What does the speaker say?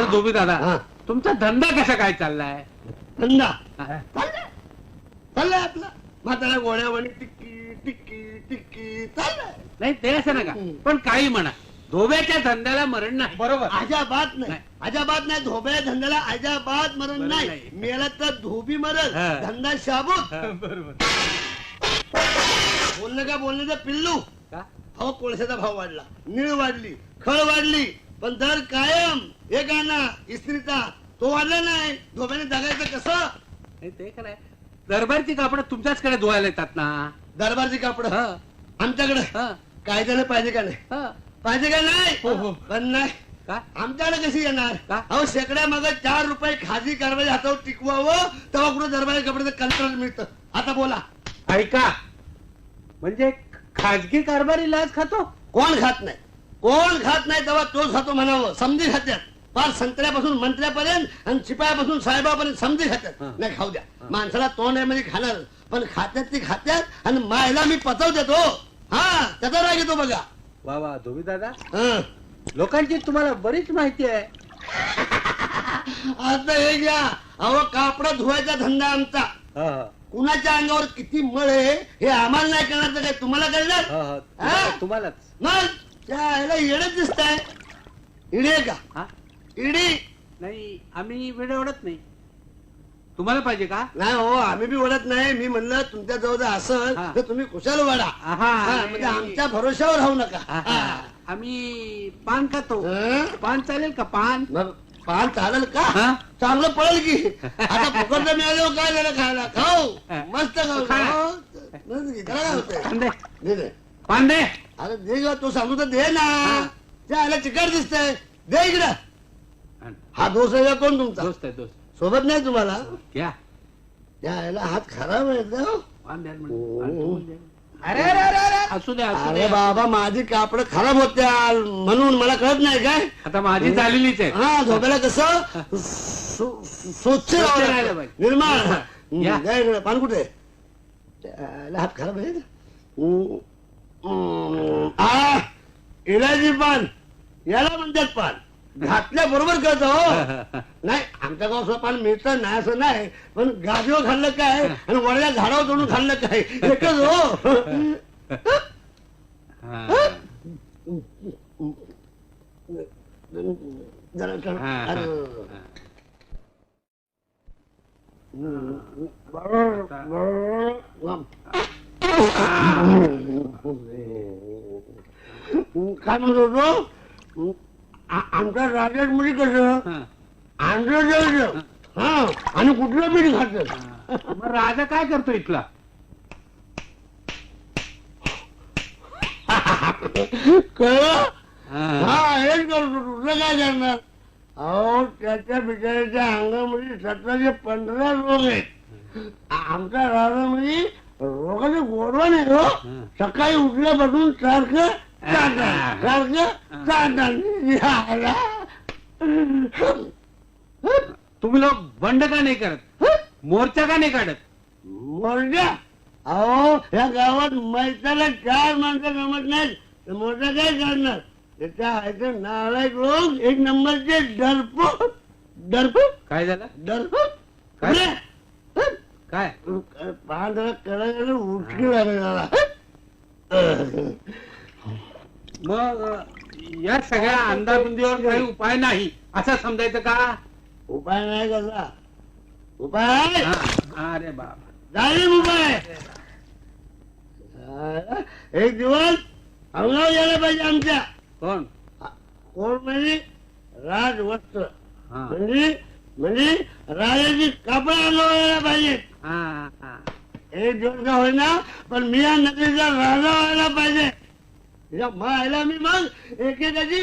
बरं धोबी दादा, हा. तुमचा धंदा कसा काय चाललाय? धंदा हा. चाललाय आपला म्हातारा गोळ्यावाणी टिक्की टिक्की टिक्की चाललाय. नाही ते असं नका, पण काही म्हणा, धोब्याच्या धंद्याला मरण नाही. बरोबर. अजाबात नाही, नाही. अजाबात नाही. धोब्या धंद्याला अजाबात मरण मरण नाही. नाही. मेला तर धोबी मरण, हा. धंदा शाबूत. बरोबर. बोलणं का बोलण्याचं पिल्लू. का? अहो कोळशाचा भाव वाढला, नीळ वाढली, खळ वाढली, पण दर कायम एक आणा इस्त्रीचा तो वाढला नाही. धोब्याने जगायचं कसं? नाही ते काय, दरबारची कापड तुमच्याचकडे धुवायला येतात ना. दरबारची कापड हा. आमच्याकडे हा. कायद्याने पाहिजे का नाही? हा. पाहिजे का नाही? हो, हो. पण नाही. का? आमच्याकडे कशी येणार? का? अहो शेकड्या मग 4 रुपये खाजी कारवाई हातावर टिकवावं तेव्हा कुठे दरबारी कपड्याचं कंत्राट मिळतं. आता बोला, ऐका, म्हणजे खाजगी कारभारी लाच खातो? कोण खात नाही? कोण खात नाही तेव्हा तोच खातो म्हणावं. समजी खात्यात, फार संत्र्यापासून मंत्र्यापर्यंत आणि शिपायापासून साहेबापर्यंत समजी खात्यात. हा. नाही खाऊ द्या, माणसाला तोंड आहे म्हणजे खाणार, पण खात्यात ती खात्यात आणि मायला मी पचव देतो. हा, त्याचा राग येतो बघा. वा वा धोबी दादा, हं. लोकांची तुम्हाला बरीच माहिती आहे. आता हे घ्या, अहो कापड धुवायचा धंदा आमचा. हा, हा. कुणाच्या अंगावर किती मळ आहे हे आम्हाला नाही कळणार तर काय तुम्हाला कळणार? हा, हा. हा? तुम्हालाच. मग त्याला येडच दिसताय. इडी आहे का? हा? इडी नाही, आम्ही वेळ ओढत नाही. तुम्हाला पाहिजे का? नाही हो, आम्ही बी ओढत नाही. मी म्हणलं तुमच्या जवळ जर असल हा. तर तुम्ही कुशाल वाढा. आहा. म्हणजे आमच्या भरोश्यावर राहू नका. आहा. आम्ही पान खातो. हं? पान चालेल का? पान. मग पान चालेल का? हा? चांगलं पडेल की. आता फुकट मिळालं काय झालं खायला? खाऊ, हा. मस्त खाऊ. खा. हो. त्याला काय होतंय? पान दे. दे दे. पान दे. अरे दे ग, तो सांगू तर दे ना. हा. त्याला चिकट दिसतंय. दे इकडं. हा दोस्त आहे का कोण तुमचा? दोस्त आहे, दोस्त. सोबत नाही तुम्हाला? घ्या. त्याला हात खराब आहे का? पान द्या म्हणून. आणि तुम्हाला द्या. अरे अरे अरे अरे असू द्या, असू अरे द्या. बाबा माझी कापड खराब होत्या म्हणून मला कळत नाही काय? आता माझी झालेलीच आहे. हा झोपायला कसं स्वच्छ राहावं राहायला लागतं. पाहिजे. निर्माण. या. द्या इकडे. पान कुठे? त्याला हात खराब आहे. इलायची पान याला म्हणतात पान. घातल्या बरोबर कळतं हो. नाही आमच्या गावाचं पान मिळतं नाही असं नाही, पण गादीवर खाल्लं काय आणि वडल्या झाडावर चढून खाल्लं काय एकच हो. हा. जरा चढ. हा, हा. अरे. काय म्हणत होतो? आमच्या राजात मध्ये कसं हा. आंध्र जायचं. हा, आणि कुठलं बीड खात. मग राजा काय करतो इथला? कळलं? हा. हा हेच करतो. तुझं काय करणार? अहो त्याच्या बिचाऱ्याच्या अंगामध्ये 17 ते 15 रोग आहेत. आमच्या राजामध्ये रोगाचं गोडवा नाही हो. सकाळी उठल्यापासून सारखं चाटण, सारखं चाटण. तुम्ही लोक बंड का नाही करत? मोर्चा का नाही काढत? मोर्चा? अहो या गावात मैताला 4 माणसं जमत नाहीत तर मोर्चा काय करणार? त्याच्या ऐकून नालायक लोक 1 नंबरचे डरपोक. डरपोक काय झालं? डरपोक काय? काय? पान जरा कडा उठकी झाला. मग या सगळ्या अंदाबुंदीवर काही उपाय नाही असं समजायचं का? उपाय नाही कसा? उपाय हा. अरे बाबा, जाणीव उपाय. एक दिवस अंगावर यायला पाहिजे आमच्या. कोण? कोण म्हणजे राजवस्त्र. हा. म्हणजे राजाची कापड अंगावर यायला पाहिजे. हा, हा. एक दिवस का होईना पण मी या नगरीचा राजा व्हायला पाहिजे. मायला मी मग एकेकाची